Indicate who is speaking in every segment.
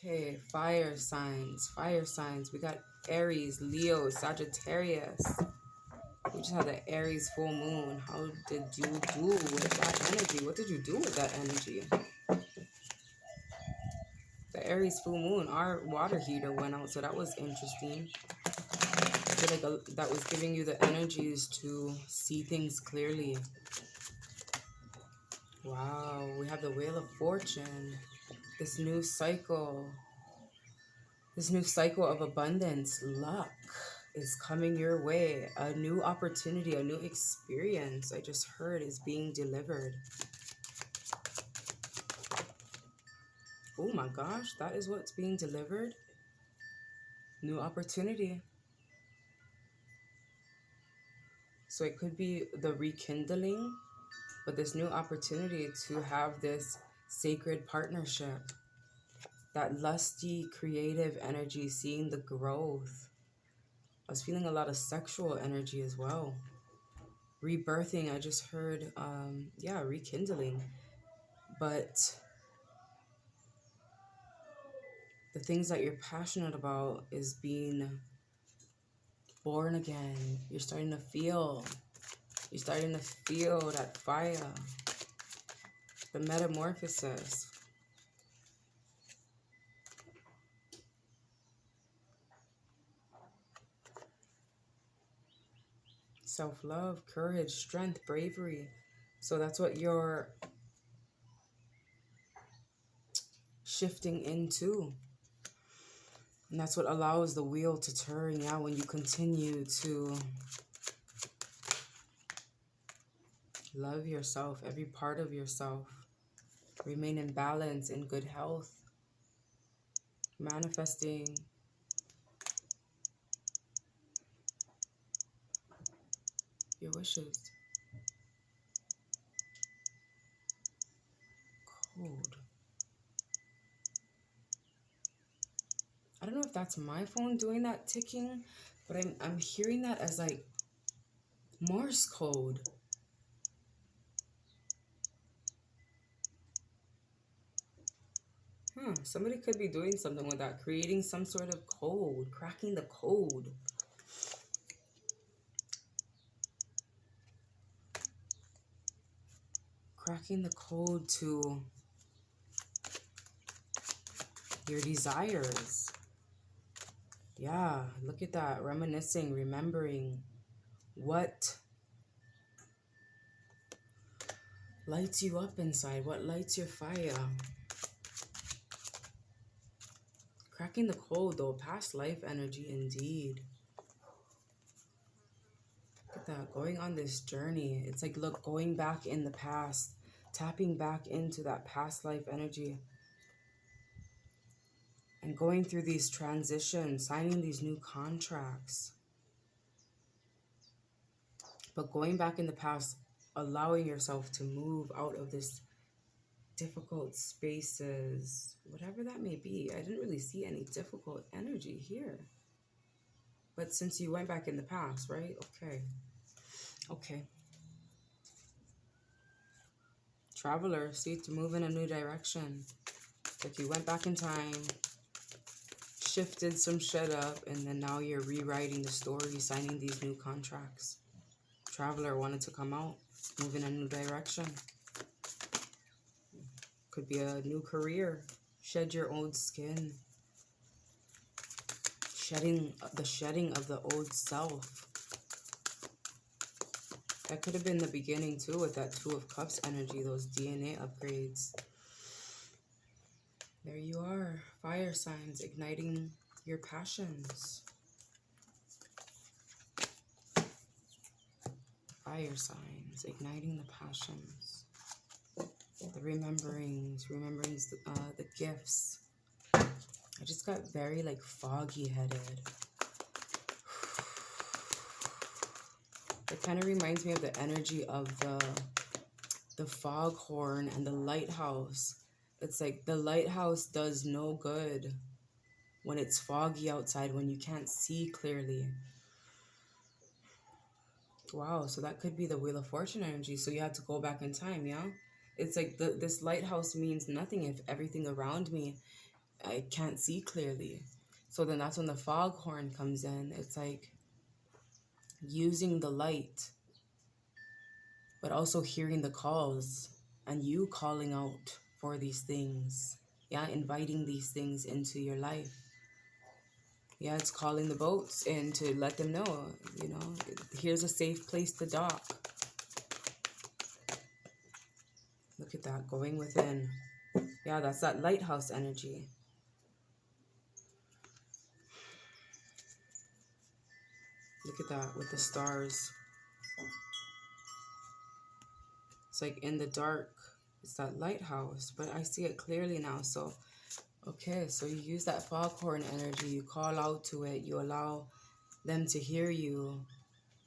Speaker 1: Okay, fire signs. Fire signs. We got Aries, Leo, Sagittarius. We just had the Aries full moon. How did you do with that energy? What did you do with that energy? The Aries full moon, our water heater went out, so that was interesting. I feel like that was giving you the energies to see things clearly. Wow, we have the Wheel of Fortune. This new cycle of abundance, luck is coming your way. A new opportunity, a new experience, I just heard, is being delivered. Oh my gosh, that is what's being delivered. New opportunity. So it could be the rekindling, but this new opportunity to have this sacred partnership. That lusty, creative energy, seeing the growth. I was feeling a lot of sexual energy as well. Rebirthing, I just heard, rekindling. But the things that you're passionate about is being born again. You're starting to feel that fire, the metamorphosis. Self-love, courage, strength, bravery. So that's what you're shifting into. And that's what allows the wheel to turn, yeah, when you continue to love yourself, every part of yourself. Remain in balance, in good health. Manifesting your wishes. Code. I don't know if that's my phone doing that ticking, but I'm hearing that as like Morse code. Somebody could be doing something with that, creating some sort of code, cracking the code. Cracking the code to your desires. Yeah, look at that. Reminiscing, remembering what lights you up inside, what lights your fire. Cracking the code, though, past life energy indeed. Look at that, going on this journey. It's like, look, going back in the past, tapping back into that past life energy. And going through these transitions, signing these new contracts. But going back in the past, allowing yourself to move out of this difficult spaces, whatever that may be. I didn't really see any difficult energy here. But since you went back in the past, right? Okay. Traveler, see, to move in a new direction. Like you went back in time, shifted some shit up, and then now you're rewriting the story, signing these new contracts. Traveler wanted to come out, move in a new direction. Could be a new career. Shed your old skin. Shedding of the old self. That could have been the beginning too with that Two of Cups energy, those DNA upgrades. There you are, fire signs, igniting your passions. Fire signs, igniting the passions. The rememberings, the gifts. I just got very like foggy headed. It kind of reminds me of the energy of the foghorn and the lighthouse. It's like the lighthouse does no good when it's foggy outside, when you can't see clearly. Wow, so that could be the Wheel of Fortune energy. So you have to go back in time, yeah? It's like this lighthouse means nothing if everything around me I can't see clearly. So then that's when the foghorn comes in. It's like using the light, but also hearing the calls and you calling out for these things. Yeah, inviting these things into your life. Yeah, it's calling the boats in to let them know, you know, here's a safe place to dock. Look at that, going within. Yeah, that's that lighthouse energy. Look at that with the stars. It's like in the dark. It's that lighthouse, but I see it clearly now. So, okay, so you use that foghorn energy. You call out to it. You allow them to hear you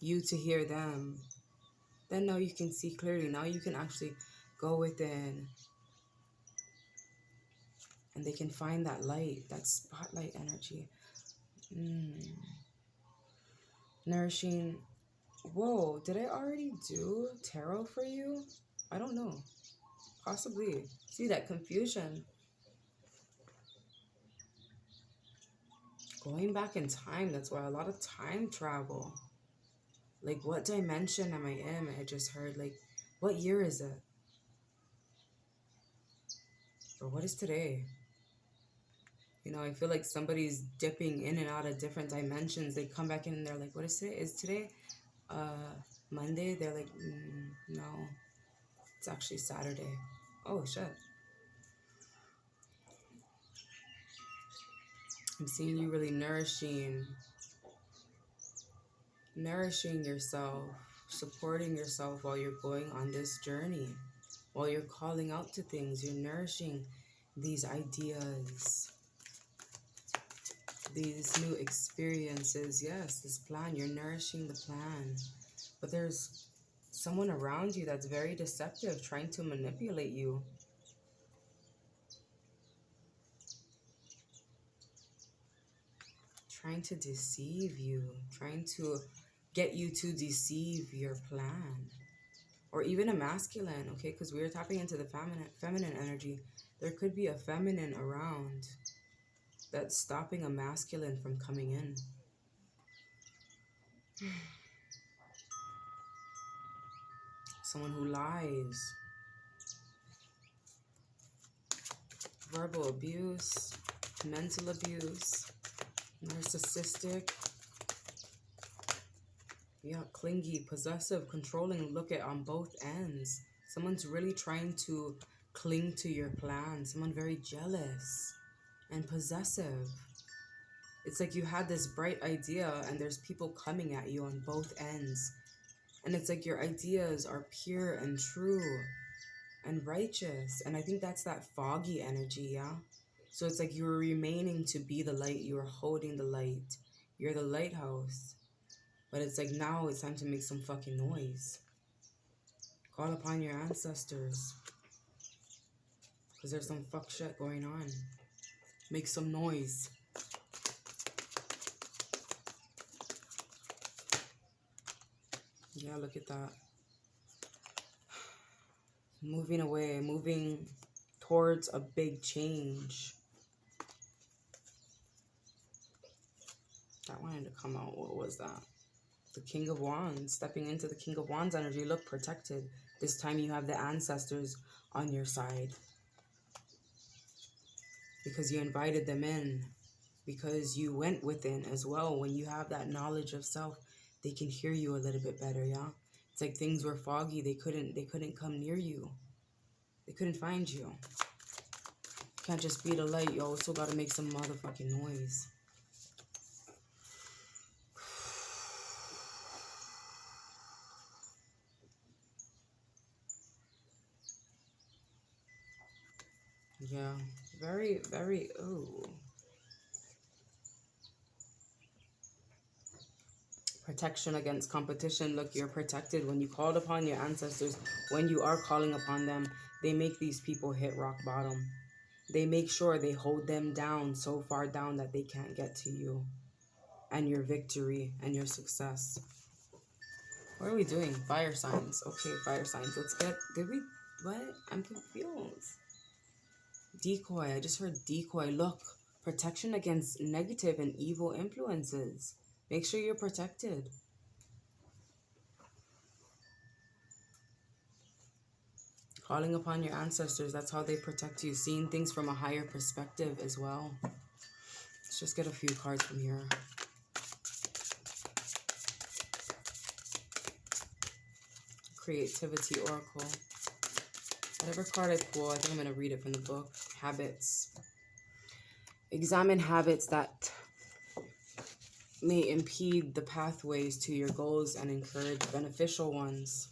Speaker 1: to hear them. Then now you can see clearly. Now you can actually go within. And they can find that light, that spotlight energy. Nourishing. Whoa, did I already do tarot for you? I don't know. Possibly. See that confusion. Going back in time, that's why a lot of time travel. Like, what dimension am I in? I just heard, like, what year is it? Or what is today? You know, I feel like somebody's dipping in and out of different dimensions. They come back in and they're like, what is today? Is today Monday? They're like, no, it's actually Saturday. Oh, shit. I'm seeing you really nourishing yourself, supporting yourself while you're going on this journey, while you're calling out to things. You're nourishing these ideas, these new experiences. Yes, this plan, you're nourishing the plan. But there's someone around you that's very deceptive, trying to manipulate you. Trying to deceive you, trying to get you to deceive your plan. Or even a masculine, okay? Because we are tapping into the feminine energy. There could be a feminine around that's stopping a masculine from coming in. Someone who lies. Verbal abuse, mental abuse, narcissistic. Yeah, clingy, possessive, controlling. Look at on both ends. Someone's really trying to cling to your plan. Someone very jealous and possessive. It's like you had this bright idea and there's people coming at you on both ends. And it's like your ideas are pure and true and righteous. And I think that's that foggy energy, yeah? So it's like you're remaining to be the light. You are holding the light. You're the lighthouse. But it's like now it's time to make some fucking noise. Call upon your ancestors. Because there's some fuck shit going on. Make some noise. Yeah, look at that. Moving away, moving towards a big change. That wanted to come out. What was that? The King of Wands. Stepping into the King of Wands energy. Look, protected. This time you have the ancestors on your side. Because you invited them in. Because you went within as well. When you have that knowledge of self, they can hear you a little bit better, yeah? It's like things were foggy. They couldn't come near you. They couldn't find you. You can't just be the light. You also got to make some motherfucking noise. Yeah, very, very, ooh. Protection against competition. Look, you're protected when you called upon your ancestors. When you are calling upon them, they make these people hit rock bottom. They make sure they hold them down so far down that they can't get to you and your victory and your success. What are we doing? Fire signs. Okay, fire signs. Let's get, what? I'm confused. Decoy. I just heard decoy. Look, protection against negative and evil influences. Make sure you're protected. Calling upon your ancestors. That's how they protect you. Seeing things from a higher perspective as well. Let's just get a few cards from here. Creativity Oracle. Whatever card I pull, I think I'm going to read it from the book. Habits. Examine habits that may impede the pathways to your goals and encourage beneficial ones.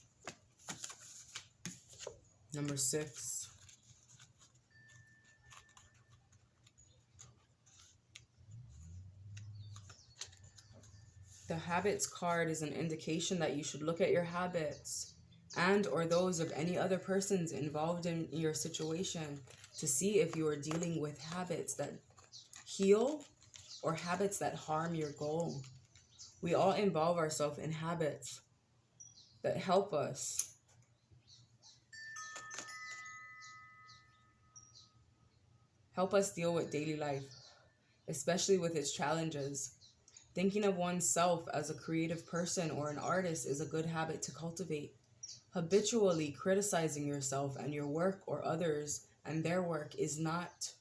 Speaker 1: Number 6. The habits card is an indication that you should look at your habits and or those of any other persons involved in your situation to see if you are dealing with habits that heal or habits that harm your goal. We all involve ourselves in habits that help us deal with daily life, especially with its challenges. Thinking of oneself as a creative person or an artist is a good habit to cultivate. Habitually criticizing yourself and your work or others and their work is not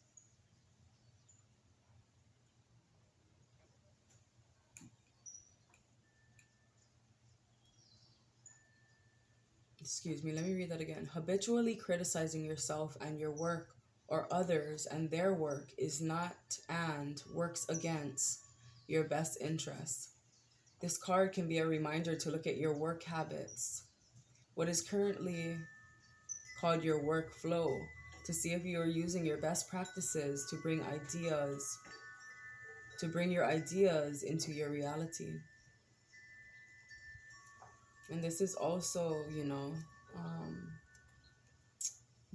Speaker 1: let me read that again. Habitually criticizing yourself and your work or others and their work is not and works against your best interests. This card can be a reminder to look at your work habits, what is currently called your workflow, to see if you are using your best practices to bring your ideas into your reality. And this is also,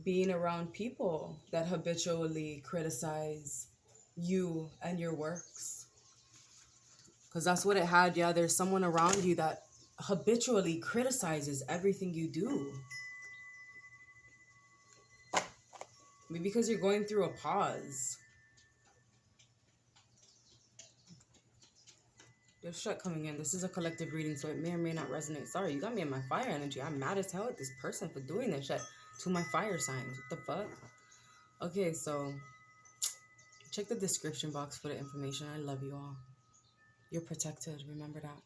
Speaker 1: being around people that habitually criticize you and your works. Because that's what it had. Yeah, there's someone around you that habitually criticizes everything you do. Maybe because you're going through a pause. There's shit coming in. This is a collective reading, so it may or may not resonate. Sorry, you got me in my fire energy. I'm mad as hell at this person for doing this shit to my fire signs. What the fuck? Okay, so check the description box for the information. I love you all. You're protected. Remember that.